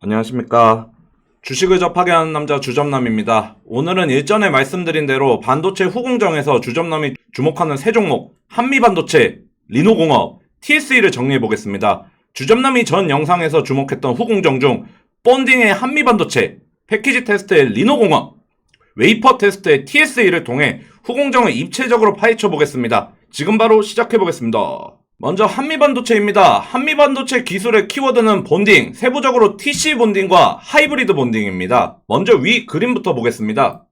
안녕하십니까. 주식을 접하게 하는 남자 주점남입니다. 오늘은 일전에 말씀드린 대로 반도체 후공정에서 주점남이 주목하는 세 종목 한미반도체, 리노공업, TSE를 정리해 보겠습니다. 주점남이 전 영상에서 주목했던 후공정 중 본딩의 한미반도체, 패키지 테스트의 리노공업, 웨이퍼 테스트의 TSE를 통해 후공정을 입체적으로 파헤쳐 보겠습니다. 지금 바로 시작해 보겠습니다. 먼저 한미반도체입니다. 한미반도체 기술의 키워드는 본딩, 세부적으로 TC 본딩과 하이브리드 본딩입니다. 먼저 위 그림부터 보겠습니다.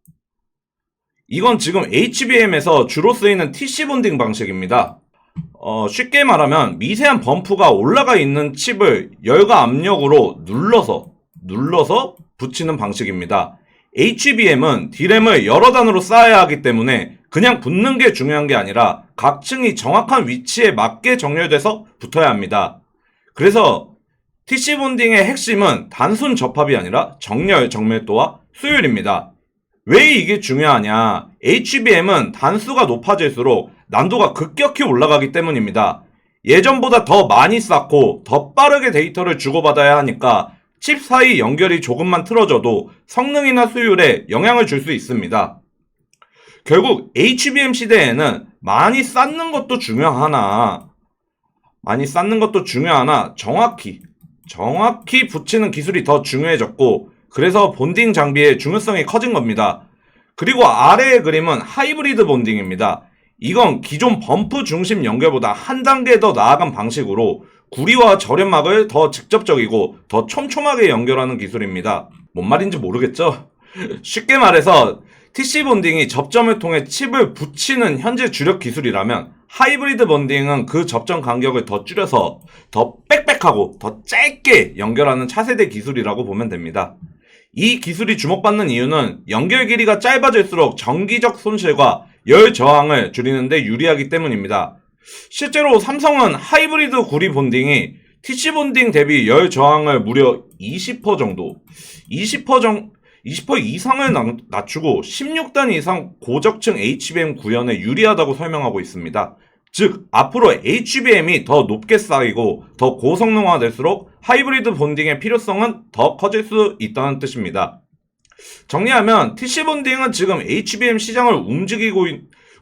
이건 지금 HBM에서 주로 쓰이는 TC 본딩 방식입니다. 쉽게 말하면 미세한 범프가 올라가 있는 칩을 열과 압력으로 눌러서 붙이는 방식입니다. HBM은 D램을 여러 단으로 쌓아야 하기 때문에 그냥 붙는 게 중요한 게 아니라 각 층이 정확한 위치에 맞게 정렬돼서 붙어야 합니다. 그래서 TC 본딩의 핵심은 단순 접합이 아니라 정렬, 정밀도와 수율입니다. 왜 이게 중요하냐? HBM은 단수가 높아질수록 난도가 급격히 올라가기 때문입니다. 예전보다 더 많이 쌓고 더 빠르게 데이터를 주고받아야 하니까 칩 사이 연결이 조금만 틀어져도 성능이나 수율에 영향을 줄 수 있습니다. 결국 HBM 시대에는 많이 쌓는 것도 중요하나 정확히 붙이는 기술이 더 중요해졌고, 그래서 본딩 장비의 중요성이 커진 겁니다. 그리고 아래의 그림은 하이브리드 본딩입니다. 이건 기존 범프 중심 연결보다 한 단계 더 나아간 방식으로 구리와 절연막을 더 직접적이고 더 촘촘하게 연결하는 기술입니다. 뭔 말인지 모르겠죠? 쉽게 말해서 TC 본딩이 접점을 통해 칩을 붙이는 현재 주력 기술이라면 하이브리드 본딩은 그 접점 간격을 더 줄여서 더 빽빽하고 더 짧게 연결하는 차세대 기술이라고 보면 됩니다. 이 기술이 주목받는 이유는 연결 길이가 짧아질수록 전기적 손실과 열 저항을 줄이는 데 유리하기 때문입니다. 실제로 삼성은 하이브리드 구리 본딩이 TC 본딩 대비 열 저항을 무려 20% 이상을 낮추고 16단 이상 고적층 HBM 구현에 유리하다고 설명하고 있습니다. 즉, 앞으로 HBM이 더 높게 쌓이고 더 고성능화될수록 하이브리드 본딩의 필요성은 더 커질 수 있다는 뜻입니다. 정리하면 TC 본딩은 지금 HBM 시장을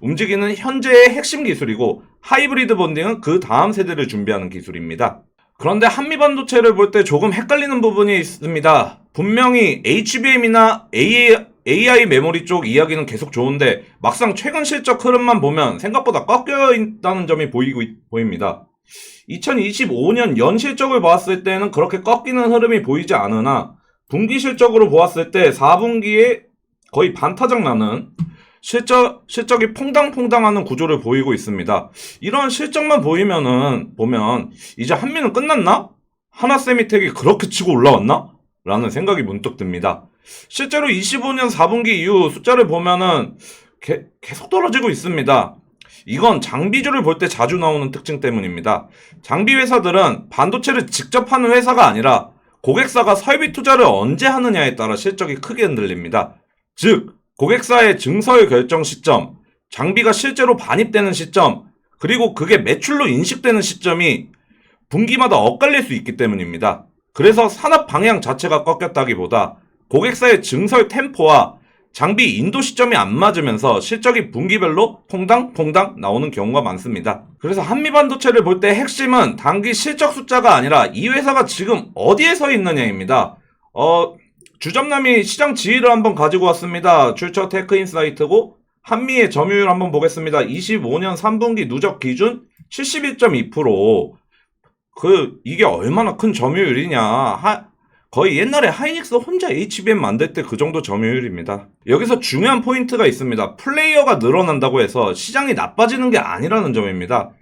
움직이는 현재의 핵심 기술이고, 하이브리드 본딩은 그 다음 세대를 준비하는 기술입니다. 그런데 한미반도체를 볼 때 조금 헷갈리는 부분이 있습니다. 분명히 HBM이나 AI 메모리 쪽 이야기는 계속 좋은데 막상 최근 실적 흐름만 보면 생각보다 꺾여 있다는 점이 보입니다. 2025년 연 실적을 보았을 때는 그렇게 꺾이는 흐름이 보이지 않으나 분기 실적으로 보았을 때 4분기에 거의 반타작 나는 실적이 퐁당퐁당하는 구조를 보이고 있습니다. 이런 실적만 보면 이제 한미는 끝났나? 하나세미텍이 그렇게 치고 올라왔나? 라는 생각이 문득 듭니다. 실제로 25년 4분기 이후 숫자를 보면은 계속 떨어지고 있습니다. 이건 장비주를 볼 때 자주 나오는 특징 때문입니다. 장비 회사들은 반도체를 직접 하는 회사가 아니라 고객사가 설비 투자를 언제 하느냐에 따라 실적이 크게 흔들립니다. 즉, 고객사의 증설 결정 시점, 장비가 실제로 반입되는 시점, 그리고 그게 매출로 인식되는 시점이 분기마다 엇갈릴 수 있기 때문입니다. 그래서 산업 방향 자체가 꺾였다기보다 고객사의 증설 템포와 장비 인도 시점이 안 맞으면서 실적이 분기별로 퐁당퐁당 나오는 경우가 많습니다. 그래서 한미반도체를 볼 때 핵심은 단기 실적 숫자가 아니라 이 회사가 지금 어디에 서 있느냐입니다. 주점남이 시장 지위를 한번 가지고 왔습니다. 출처 테크인사이트고 한미의 점유율 한번 보겠습니다. 25년 3분기 누적 기준 71.2%. 이게 얼마나 큰 점유율이냐. 거의 옛날에 하이닉스 혼자 HBM 만들 때 그 정도 점유율입니다. 여기서 중요한 포인트가 있습니다. 플레이어가 늘어난다고 해서 시장이 나빠지는 게 아니라는 점입니다.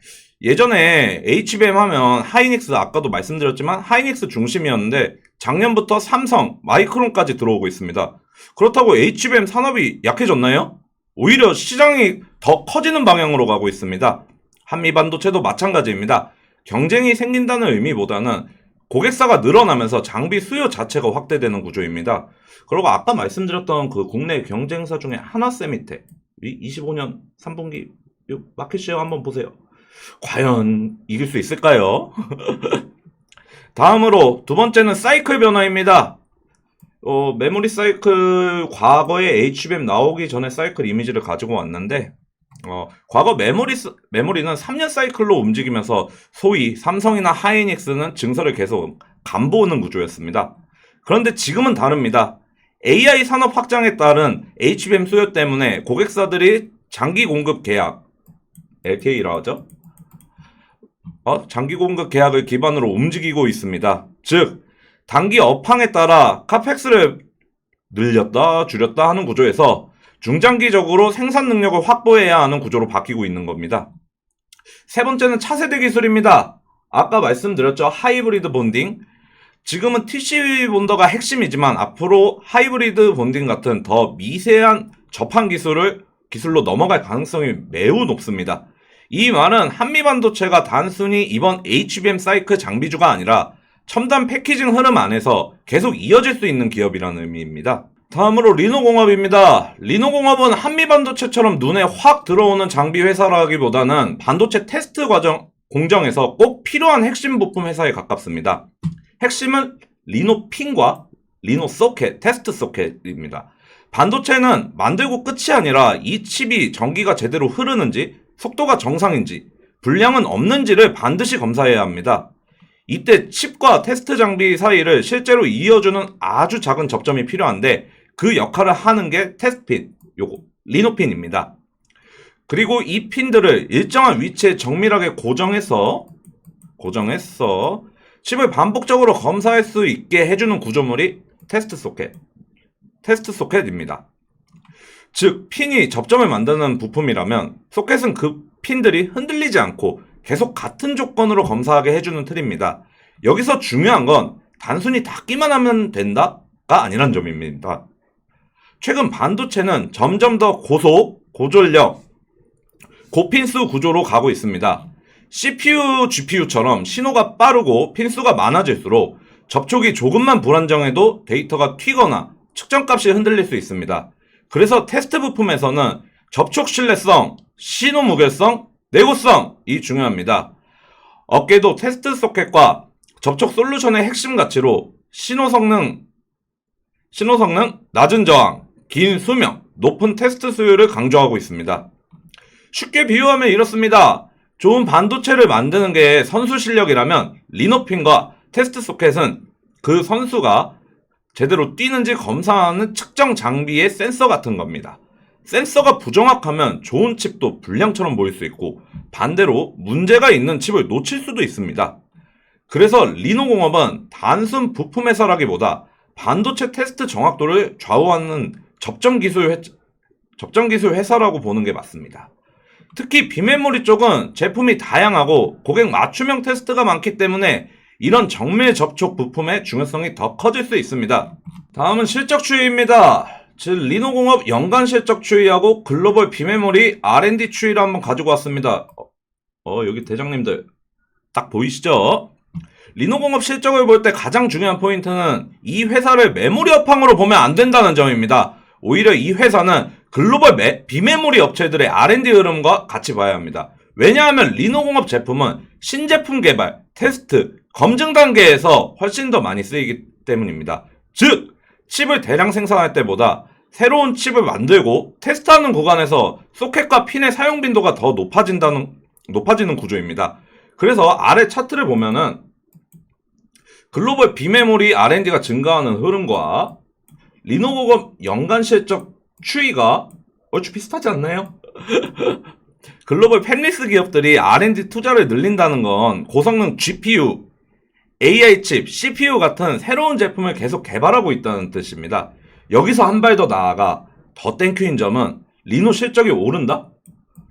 예전에 HBM 하면 하이닉스, 아까도 말씀드렸지만 하이닉스 중심이었는데 작년부터 삼성, 마이크론까지 들어오고 있습니다. 그렇다고 HBM 산업이 약해졌나요? 오히려 시장이 더 커지는 방향으로 가고 있습니다. 한미반도체도 마찬가지입니다. 경쟁이 생긴다는 의미보다는 고객사가 늘어나면서 장비 수요 자체가 확대되는 구조입니다. 그리고 아까 말씀드렸던 그 국내 경쟁사 중에 하나세미텍 25년 3분기 마켓쉐어 한번 보세요. 과연 이길 수 있을까요? 다음으로 두 번째는 사이클 변화입니다. 메모리 사이클 과거에 HBM 나오기 전에 사이클 이미지를 가지고 왔는데 과거 메모리는 3년 사이클로 움직이면서 소위 삼성이나 하이닉스는 증설을 계속 간보는 구조였습니다. 그런데 지금은 다릅니다. AI 산업 확장에 따른 HBM 수요 때문에 고객사들이 장기 공급 계약, LK라고 하죠? 장기 공급 계약을 기반으로 움직이고 있습니다. 즉, 단기 업황에 따라 카펙스를 늘렸다 줄였다 하는 구조에서 중장기적으로 생산 능력을 확보해야 하는 구조로 바뀌고 있는 겁니다. 세 번째는 차세대 기술입니다. 아까 말씀드렸죠. 하이브리드 본딩. 지금은 TCP 본더가 핵심이지만 앞으로 하이브리드 본딩 같은 더 미세한 접한 기술로 넘어갈 가능성이 매우 높습니다. 이 말은 한미반도체가 단순히 이번 HBM 사이클 장비주가 아니라 첨단 패키징 흐름 안에서 계속 이어질 수 있는 기업이라는 의미입니다. 다음으로 리노공업입니다. 리노공업은 한미반도체처럼 눈에 확 들어오는 장비 회사라기보다는 반도체 테스트 공정에서 꼭 필요한 핵심 부품 회사에 가깝습니다. 핵심은 리노핀과 리노소켓, 테스트 소켓입니다. 반도체는 만들고 끝이 아니라 이 칩이 전기가 제대로 흐르는지, 속도가 정상인지, 불량은 없는지를 반드시 검사해야 합니다. 이때 칩과 테스트 장비 사이를 실제로 이어주는 아주 작은 접점이 필요한데 그 역할을 하는 게 테스트핀, 리노핀입니다. 그리고 이 핀들을 일정한 위치에 정밀하게 고정해서 칩을 반복적으로 검사할 수 있게 해주는 구조물이 테스트 소켓입니다. 즉, 핀이 접점을 만드는 부품이라면 소켓은 그 핀들이 흔들리지 않고 계속 같은 조건으로 검사하게 해주는 틀입니다. 여기서 중요한 건 단순히 닫기만 하면 된다가 아니란 점입니다. 최근 반도체는 점점 더 고속, 고전력, 고핀수 구조로 가고 있습니다. CPU, GPU처럼 신호가 빠르고 핀수가 많아질수록 접촉이 조금만 불안정해도 데이터가 튀거나 측정값이 흔들릴 수 있습니다. 그래서 테스트 부품에서는 접촉 신뢰성, 신호 무결성, 내구성이 중요합니다. 업계도 테스트 소켓과 접촉 솔루션의 핵심 가치로 신호 성능, 낮은 저항, 긴 수명, 높은 테스트 수율을 강조하고 있습니다. 쉽게 비유하면 이렇습니다. 좋은 반도체를 만드는 게 선수 실력이라면 리노핀과 테스트 소켓은 그 선수가 제대로 뛰는지 검사하는 측정 장비의 센서 같은 겁니다. 센서가 부정확하면 좋은 칩도 불량처럼 보일 수 있고 반대로 문제가 있는 칩을 놓칠 수도 있습니다. 그래서 리노공업은 단순 부품 회사라기보다 반도체 테스트 정확도를 좌우하는 접점 기술 회사라고 보는 게 맞습니다. 특히 비메모리 쪽은 제품이 다양하고 고객 맞춤형 테스트가 많기 때문에 이런 정밀 접촉 부품의 중요성이 더 커질 수 있습니다. 다음은 실적 추이입니다. 즉 리노공업 연간 실적 추이하고 글로벌 비메모리 R&D 추이를 한번 가지고 왔습니다. 여기 대장님들 딱 보이시죠? 리노공업 실적을 볼 때 가장 중요한 포인트는 이 회사를 메모리 업황으로 보면 안 된다는 점입니다. 오히려 이 회사는 글로벌 비메모리 업체들의 R&D 흐름과 같이 봐야 합니다. 왜냐하면 리노공업 제품은 신제품 개발, 테스트, 검증 단계에서 훨씬 더 많이 쓰이기 때문입니다. 즉, 칩을 대량 생산할 때보다 새로운 칩을 만들고 테스트하는 구간에서 소켓과 핀의 사용 빈도가 더 높아지는 구조입니다. 그래서 아래 차트를 보면은 글로벌 비메모리 R&D가 증가하는 흐름과 리노공업 연간 실적 추이가 얼추 비슷하지 않나요? 글로벌 팹리스 기업들이 R&D 투자를 늘린다는 건 고성능 GPU, AI 칩, CPU 같은 새로운 제품을 계속 개발하고 있다는 뜻입니다. 여기서 한 발 더 나아가 더 땡큐인 점은 리노 실적이 오른다?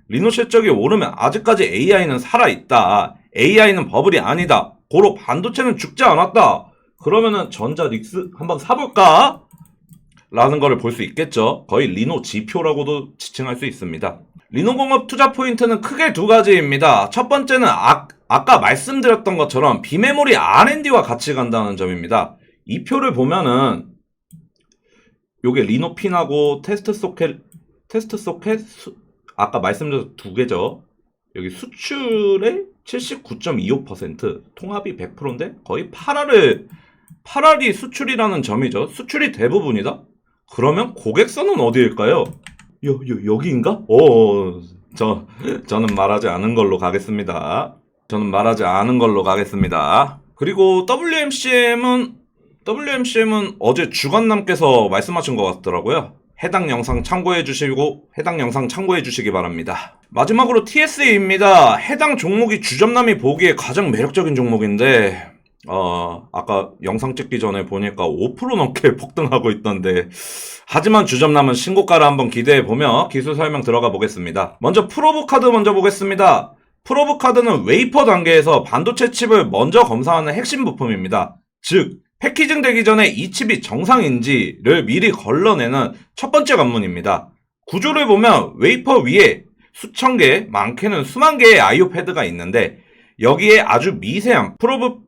리노 실적이 오르면 아직까지 AI는 살아있다. AI는 버블이 아니다. 고로 반도체는 죽지 않았다. 그러면은 전자 닉스 한번 사볼까? 라는 거를 볼 수 있겠죠. 거의 리노 지표라고도 지칭할 수 있습니다. 리노공업 투자 포인트는 크게 두 가지입니다. 첫 번째는 아까 말씀드렸던 것처럼 비메모리 R&D와 같이 간다는 점입니다. 이 표를 보면은 요게 리노핀하고 테스트 소켓 아까 말씀드린 두 개죠. 여기 수출에 79.25%, 통합이 100%인데 거의 8알이 수출이라는 점이죠. 수출이 대부분이다? 그러면 고객선은 어디일까요? 여기인가? 저는 말하지 않은 걸로 가겠습니다. 그리고 WMCM은 어제 주관남께서 말씀하신 것 같더라고요. 해당 영상 참고해 주시기 바랍니다. 마지막으로 TSA입니다. 해당 종목이 주점남이 보기에 가장 매력적인 종목인데, 아까 영상 찍기 전에 보니까 5% 넘게 폭등하고 있던데, 하지만 주점남은 신고가를 한번 기대해보며 기술 설명 들어가 보겠습니다. 먼저 프로브카드 먼저 보겠습니다. 프로브카드는 웨이퍼 단계에서 반도체 칩을 먼저 검사하는 핵심 부품입니다. 즉, 패키징 되기 전에 이 칩이 정상인지를 미리 걸러내는 첫 번째 관문입니다. 구조를 보면 웨이퍼 위에 수천 개, 많게는 수만 개의 IO 패드가 있는데 여기에 아주 미세한 프로브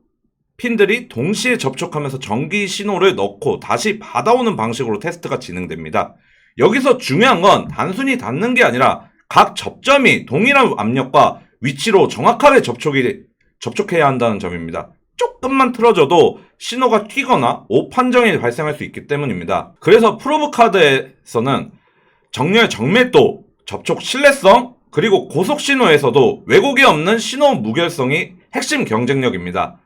핀들이 동시에 접촉하면서 전기 신호를 넣고 다시 받아오는 방식으로 테스트가 진행됩니다. 여기서 중요한 건 단순히 닿는 게 아니라 각 접점이 동일한 압력과 위치로 정확하게 접촉해야 한다는 점입니다. 조금만 틀어져도 신호가 튀거나 오판정이 발생할 수 있기 때문입니다. 그래서 프로브카드에서는 정렬 정밀도, 접촉 신뢰성, 그리고 고속 신호에서도 왜곡이 없는 신호 무결성이 핵심 경쟁력입니다.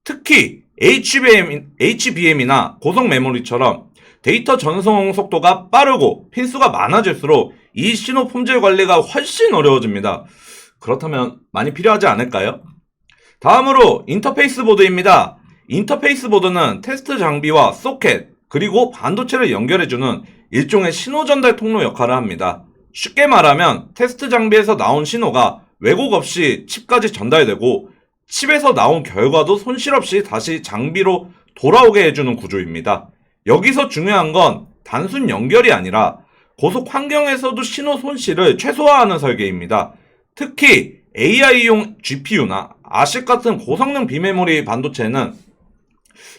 특히 HBM이나 고속 메모리처럼 데이터 전송 속도가 빠르고 핀수가 많아질수록 이 신호 품질 관리가 훨씬 어려워집니다. 그렇다면 많이 필요하지 않을까요? 다음으로 인터페이스 보드입니다. 인터페이스 보드는 테스트 장비와 소켓, 그리고 반도체를 연결해주는 일종의 신호 전달 통로 역할을 합니다. 쉽게 말하면 테스트 장비에서 나온 신호가 왜곡 없이 칩까지 전달되고 칩에서 나온 결과도 손실 없이 다시 장비로 돌아오게 해주는 구조입니다. 여기서 중요한 건 단순 연결이 아니라 고속 환경에서도 신호 손실을 최소화하는 설계입니다. 특히 AI용 GPU나 아식 같은 고성능 비메모리 반도체는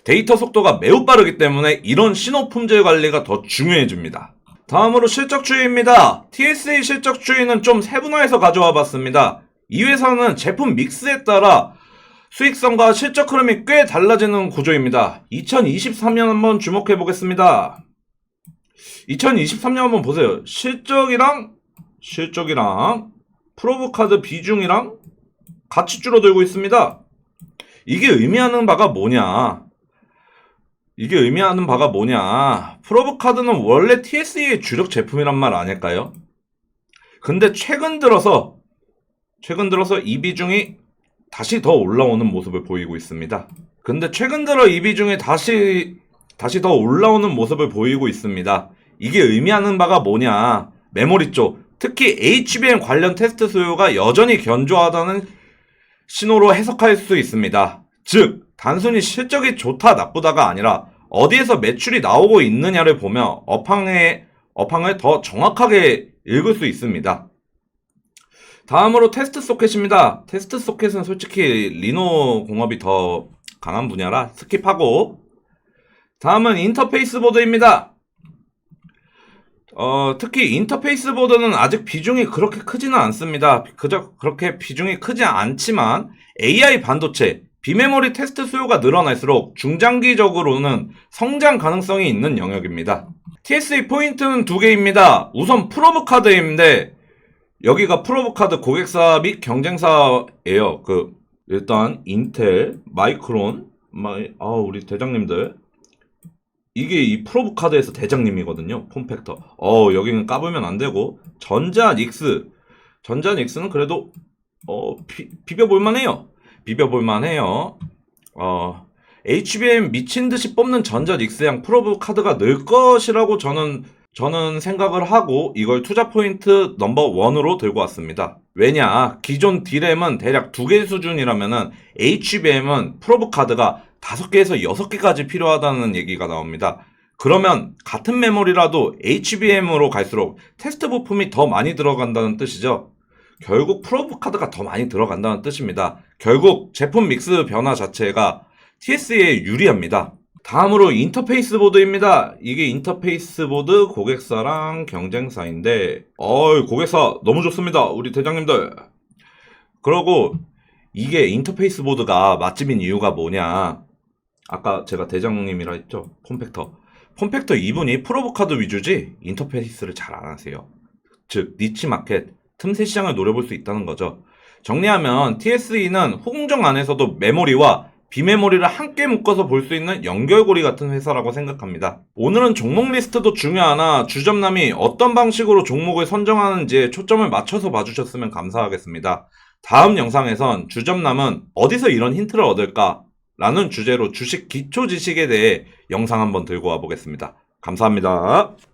데이터 속도가 매우 빠르기 때문에 이런 신호 품질 관리가 더 중요해집니다. 다음으로 실적 추이입니다. TSA 실적 추이는 좀 세분화해서 가져와 봤습니다. 이 회사는 제품 믹스에 따라 수익성과 실적 흐름이 꽤 달라지는 구조입니다. 2023년 한번 주목해 보겠습니다. 2023년 한번 보세요. 실적이랑 프로브카드 비중이랑 같이 줄어들고 있습니다. 이게 의미하는 바가 뭐냐? 프로브카드는 원래 TSA의 주력 제품이란 말 아닐까요? 근데 최근 들어서 이 비중이 다시 더 올라오는 모습을 보이고 있습니다. 이게 의미하는 바가 뭐냐? 메모리 쪽, 특히 HBM 관련 테스트 수요가 여전히 견조하다는 신호로 해석할 수 있습니다. 즉, 단순히 실적이 좋다 나쁘다가 아니라 어디에서 매출이 나오고 있느냐를 보며 업황을 더 정확하게 읽을 수 있습니다. 다음으로 테스트 소켓입니다. 테스트 소켓은 솔직히 리노 공업이 더 강한 분야라 스킵하고, 다음은 인터페이스 보드입니다. 특히 인터페이스 보드는 아직 비중이 그렇게 크지는 않습니다. 그렇게 비중이 크지 않지만 AI 반도체, 비메모리 테스트 수요가 늘어날수록 중장기적으로는 성장 가능성이 있는 영역입니다. TSA 포인트는 두 개입니다. 우선 프로브카드인데 여기가 프로브카드 고객사 및 경쟁사예요. 일단 인텔, 마이크론, 우리 대장님들, 이게 이 프로브카드에서 대장님이거든요. 폼팩터. 여기는 까불면 안 되고, 전자닉스는 그래도 비벼볼만해요. HBM 미친 듯이 뽑는 전자닉스양 프로브카드가 늘 것이라고 저는 생각을 하고 이걸 투자 포인트 넘버 1으로 들고 왔습니다. 왜냐, 기존 D램은 대략 2개 수준이라면은 HBM은 프로브카드가 5개에서 6개까지 필요하다는 얘기가 나옵니다. 그러면 같은 메모리라도 HBM으로 갈수록 테스트 부품이 더 많이 들어간다는 뜻이죠. 결국 프로브카드가 더 많이 들어간다는 뜻입니다. 결국 제품 믹스 변화 자체가 TSA에 유리합니다. 다음으로 인터페이스 보드입니다. 이게 인터페이스 보드 고객사랑 경쟁사인데, 고객사 너무 좋습니다. 우리 대장님들. 그러고 이게 인터페이스 보드가 맛집인 이유가 뭐냐? 아까 제가 대장님이라 했죠? 폼팩터. 폼팩터 이분이 프로브 카드 위주지 인터페이스를 잘 안 하세요. 즉 니치 마켓, 틈새 시장을 노려볼 수 있다는 거죠. 정리하면 TSE는 홍정 안에서도 메모리와 비메모리를 함께 묶어서 볼 수 있는 연결고리 같은 회사라고 생각합니다. 오늘은 종목 리스트도 중요하나 주점남이 어떤 방식으로 종목을 선정하는지에 초점을 맞춰서 봐주셨으면 감사하겠습니다. 다음 영상에선 주점남은 어디서 이런 힌트를 얻을까? 라는 주제로 주식 기초 지식에 대해 영상 한번 들고 와 보겠습니다. 감사합니다.